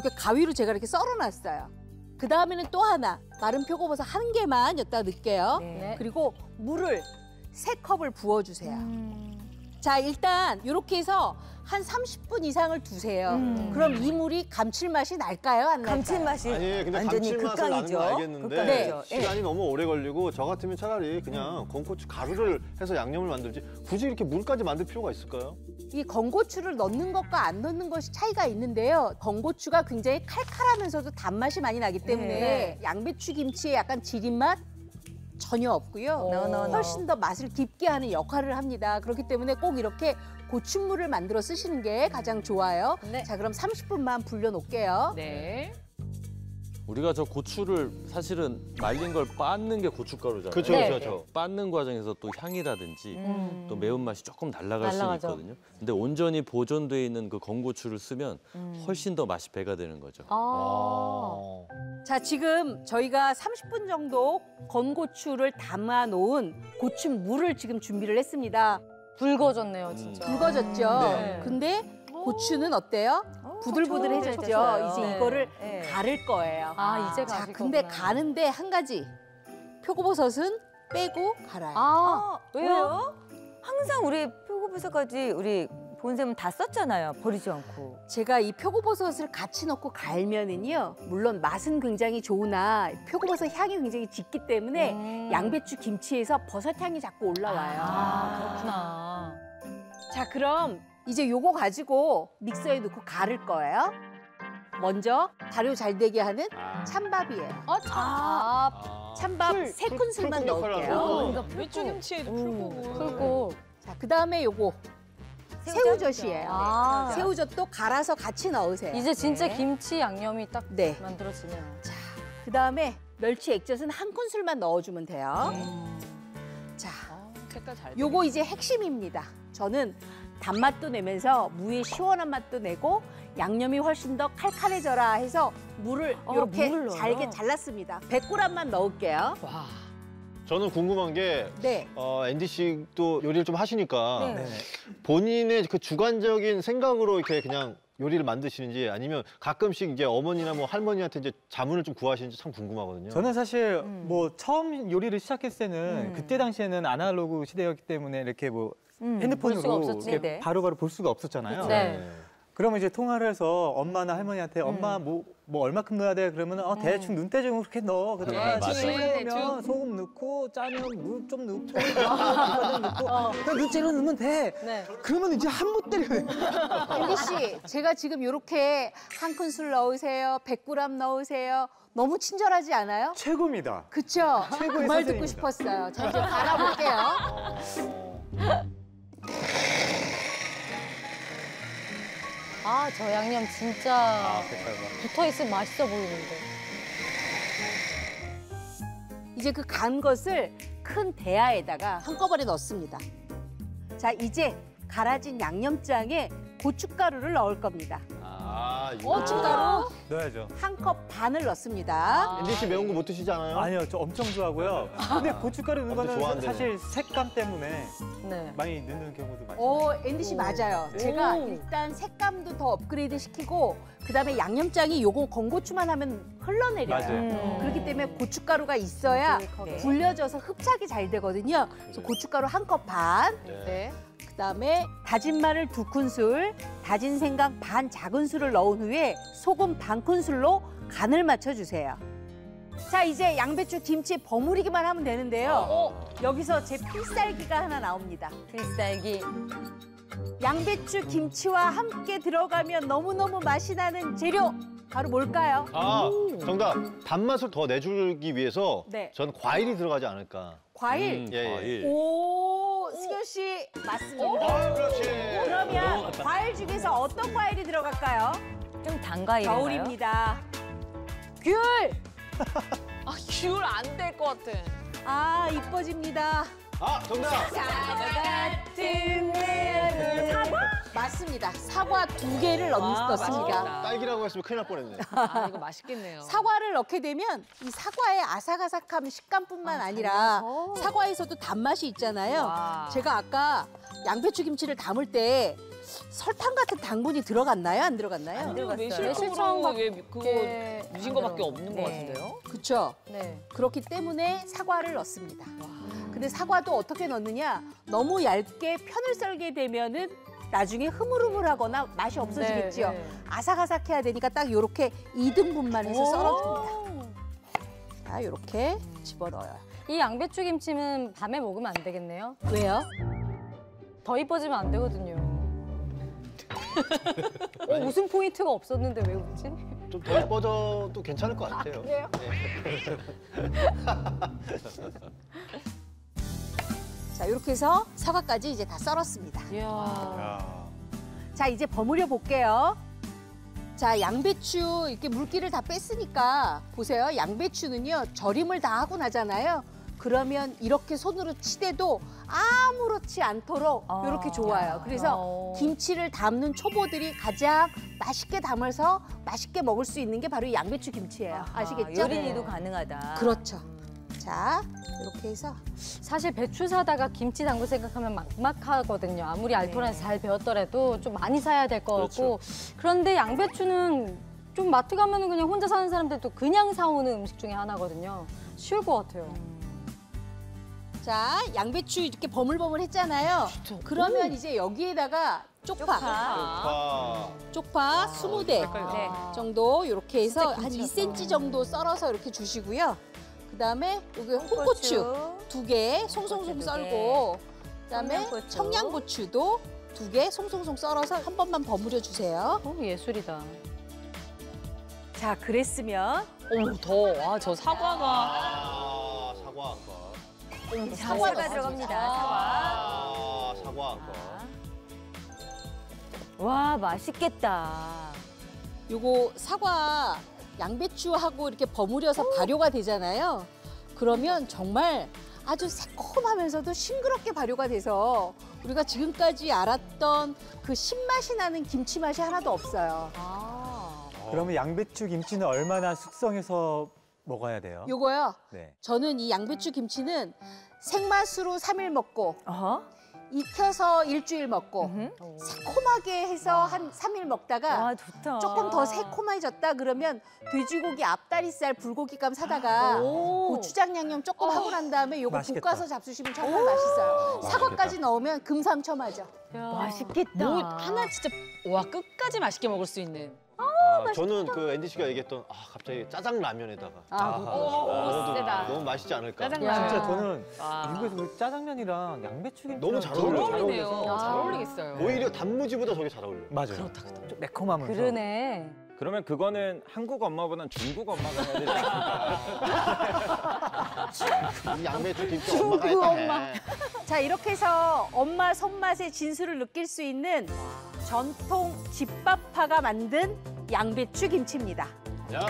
이렇게 가위로 제가 이렇게 썰어놨어요. 그 다음에는 또 하나, 마른 표고버섯 한 개만 여기다 넣을게요. 네. 그리고 물을 3컵을 부어주세요. 자, 일단 이렇게 해서 한 30분 이상을 두세요. 그럼 이 물이 감칠맛이 날까요? 안 날까요? 감칠맛이 아니 근데 완전히 감칠맛은 나는 극강이죠. 건 알겠는데 네. 시간이 너무 오래 걸리고 저 같으면 차라리 그냥 건고추 가루를 해서 양념을 만들지 굳이 이렇게 물까지 만들 필요가 있을까요? 이 건고추를 넣는 것과 안 넣는 것이 차이가 있는데요. 건고추가 굉장히 칼칼하면서도 단맛이 많이 나기 때문에 네. 양배추 김치에 약간 지린 맛 전혀 없고요. No. 훨씬 더 맛을 깊게 하는 역할을 합니다. 그렇기 때문에 꼭 이렇게 고추물을 만들어 쓰시는 게 가장 좋아요. 네. 자, 그럼 30분만 불려 놓을게요. 네. 우리가 저 고추를 사실은 말린 걸 빻는 게 고춧가루잖아요. 그렇죠, 네. 그렇죠. 빻는 과정에서 또 향이라든지 또 매운맛이 조금 날아갈 수 날아가죠. 있거든요. 근데 온전히 보존돼 있는 그 건고추를 쓰면 훨씬 더 맛이 배가 되는 거죠. 아. 자, 지금 저희가 30분 정도 건고추를 담아 놓은 고추물을 지금 준비를 했습니다. 붉어졌네요, 진짜. 붉어졌죠? 네. 근데 고추는 어때요? 부들부들해졌죠? 그렇죠. 이제 네. 이거를 네. 가를 거예요. 아, 이제 자, 가실 근데 거구나. 가는데 한 가지. 표고버섯은 빼고 갈아요. 아, 왜요? 항상 우리 표고버섯까지 우리 본샘은 다 썼잖아요. 버리지 않고. 제가 이 표고버섯을 같이 넣고 갈면은요, 물론 맛은 굉장히 좋으나 표고버섯 향이 굉장히 짙기 때문에 양배추 김치에서 버섯 향이 자꾸 올라와요. 아, 그렇구나. 자, 그럼 이제 요거 가지고 믹서에 넣고 갈을 거예요. 먼저 발효 잘 되게 하는 찬밥이에요. 찬밥 세 큰술만 풀 역할을 넣을게요. 하는구나. 그러니까 배추김치에도 풀고. 풀고. 자, 그다음에 요거 새우젓이에요. 아. 새우젓도 갈아서 같이 넣으세요. 이제 진짜 김치 양념이 딱 네. 만들어지네요. 자, 그다음에 멸치 액젓은 한 큰술만 넣어주면 돼요. 자, 색깔 잘. 요거 이제 핵심입니다. 저는 단맛도 내면서 무의 시원한 맛도 내고 양념이 훨씬 더 칼칼해져라 해서 물을 이렇게 물을 넣어요? 잘게 잘랐습니다. 100g만 넣을게요. 와. 저는 궁금한 게 네. 앤디 씨도 요리를 좀 하시니까 네. 본인의 그 주관적인 생각으로 이렇게 그냥 요리를 만드시는지 아니면 가끔씩 이제 어머니나 뭐 할머니한테 이제 자문을 좀 구하시는지 참 궁금하거든요. 저는 사실 뭐 처음 요리를 시작했을 때는 그때 당시에는 아날로그 시대였기 때문에 이렇게 뭐 볼 수가 핸드폰으로 없었지. 이렇게 네. 바로바로 볼 수가 없었잖아요. 네. 그러면 이제 통화를 해서 엄마나 할머니한테 엄마 뭐 얼마큼 넣어야 돼? 그러면 대충 눈대중으로 그렇게 넣어. 그다음에 맞아요. 싱거우면 소금 넣고 짜면 물 좀 넣고 좀 넣고 그냥 눈째로 넣으면 돼. 네. 그러면 이제 한 못 때려. 앤디 씨, 제가 지금 이렇게 한 큰술 넣으세요, 100g 넣으세요. 너무 친절하지 않아요? 최고입니다. 그쵸? 그 최고의 말 듣고 선생님이다. 싶었어요. 자, 이제 갈아볼게요. 아, 저 양념 진짜 붙어 있으면 맛있어 보이는데. 이제 그 간 것을 큰 대야에다가 한꺼번에 넣습니다. 자, 이제 갈아진 양념장에 고춧가루를 넣을 겁니다. 고춧가루 넣어야죠. 한 컵 반을 넣습니다. 앤디 씨 매운 거 못 드시지 않아요? 아니요, 저 엄청 좋아하고요. 근데 고춧가루 넣는 거는 좋아한대요. 사실 색감 때문에 네. 많이 넣는 경우도 많아요. 오, 앤디 씨 맞아요. 제가 일단 색감도 더 업그레이드 시키고 그다음에 양념장이 요거 건고추만 하면 흘러내려요. 맞아요. 그렇기 때문에 고춧가루가 있어야 불려져서 흡착이 잘 되거든요. 그래서 고춧가루 한 컵 반, 네. 그다음에 다진 마늘 2큰술, 다진 생강 반 작은술을 넣은 후에 소금 반 큰술로 간을 맞춰주세요. 자, 이제 양배추 김치 버무리기만 하면 되는데요. 여기서 제 필살기가 하나 나옵니다. 필살기. 양배추 김치와 함께 들어가면 너무너무 맛이 나는 재료 바로 뭘까요? 정답. 단맛을 더 내주기 위해서 네. 전 과일이 들어가지 않을까. 과일. 예. 과일. 오, 승현 씨 맞습니다. 그렇지. 그러면 과일 중에서 어떤 과일이 들어갈까요? 좀 단과일인가요? 겨울입니다. 귤. 아, 귤 안 될 것 같아. 아, 이뻐집니다. 정답. 같은 내 사과? 맞습니다. 사과 2개를 넣습니다. 맛있겠다. 딸기라고 했으면 큰일 날 뻔했네. 아, 이거 맛있겠네요. 사과를 넣게 되면 이 사과의 아삭아삭함 식감뿐만 아니라 사과에서도 단맛이 있잖아요. 와. 제가 아까 양배추 김치를 담을 때 설탕 같은 당분이 들어갔나요? 안 들어갔나요? 안 들어갔어요. 매실청으로 왜 그거 네. 무신 거밖에 없는 것 네. 같은데요? 그렇죠. 네. 그렇기 때문에 사과를 넣습니다. 근데 사과도 어떻게 넣느냐? 너무 얇게 편을 썰게 되면은 나중에 흐물흐물하거나 맛이 없어지겠죠. 네, 네. 아삭아삭해야 되니까 딱 이렇게 2등분만 해서 썰어줍니다. 자, 이렇게 집어넣어요. 이 양배추 김치는 밤에 먹으면 안 되겠네요. 왜요? 더 이뻐지면 안 되거든요. 웃음 포인트가 없었는데 왜 웃지? 좀 더 예뻐져도 괜찮을 것 같아요. 그래요? 자, 이렇게 해서 사과까지 이제 다 썰었습니다. 이야. 자, 이제 버무려 볼게요. 자, 양배추 이렇게 물기를 다 뺐으니까 보세요. 양배추는요, 절임을 다 하고 나잖아요. 그러면 이렇게 손으로 치대도 아무렇지 않도록 이렇게 좋아요. 그래서 김치를 담는 초보들이 가장 맛있게 담아서 맛있게 먹을 수 있는 게 바로 이 양배추 김치예요. 아시겠죠? 요린이도 가능하다. 그렇죠. 자, 이렇게 해서 사실 배추 사다가 김치 담글 생각하면 막막하거든요. 아무리 알토란에서 잘 배웠더라도 좀 많이 사야 될 것 같고. 그런데 양배추는 좀 마트 가면은 그냥 혼자 사는 사람들도 그냥 사오는 음식 중에 하나거든요. 쉬울 것 같아요. 자, 양배추 이렇게 버물버물 했잖아요. 그러면 이제 여기에다가 쪽파 쪽파. 20대 네. 정도 이렇게 해서 한 김치였다. 2cm 정도 썰어서 이렇게 주시고요. 그다음에 여기 홍고추 2개 송송송 두 개. 썰고 그다음에 청양고추. 청양고추도 2개 송송송 썰어서 한 번만 버무려 주세요. 예술이다. 자, 그랬으면 어머 더. 저 사과가. 아, 사과 아까. 사과가 들어갑니다. 사과. 사과 아까. 와, 맛있겠다. 요거 사과 양배추하고 이렇게 버무려서 발효가 되잖아요. 그러면 정말 아주 새콤하면서도 싱그럽게 발효가 돼서 우리가 지금까지 알았던 그 신맛이 나는 김치 맛이 하나도 없어요. 그러면 양배추 김치는 얼마나 숙성해서 먹어야 돼요? 요거요. 네. 저는 이 양배추 김치는 생맛으로 3일 먹고 어허. 익혀서 일주일 먹고 음흠. 새콤하게 해서 한 3일 먹다가 와, 좋다. 조금 더 새콤해졌다 그러면 돼지고기 앞다리살 불고기감 사다가 고추장 양념 조금 하고 난 다음에 요거 맛있겠다. 볶아서 잡수시면 정말 맛있어요. 사과까지 넣으면 금삼첨하죠. 맛있겠다. 뭐 하나 진짜 와 끝까지 맛있게 먹을 수 있는. 저는 그 앤디 씨가 얘기했던 갑자기 짜장 라면에다가 먹어도 세다. 너무 맛있지 않을까. 짜장라면. 진짜 저는 와. 미국에서 그 짜장면이랑 양배추 김치 너무 잘 잘 어울려요. 어울리네요. 잘 어울리겠어요. 오히려 단무지보다 저게 잘 어울려요. 맞아요. 좀 매콤하면서. 그러네. 그러면 그거는 한국 엄마보단 중국 엄마가 해야 되지 않을까? 이 양배추 김치 엄마가 했다 해. 자, 이렇게 해서 엄마 손맛의 진수를 느낄 수 있는 전통 집밥파가 만든 양배추 김치입니다. 야.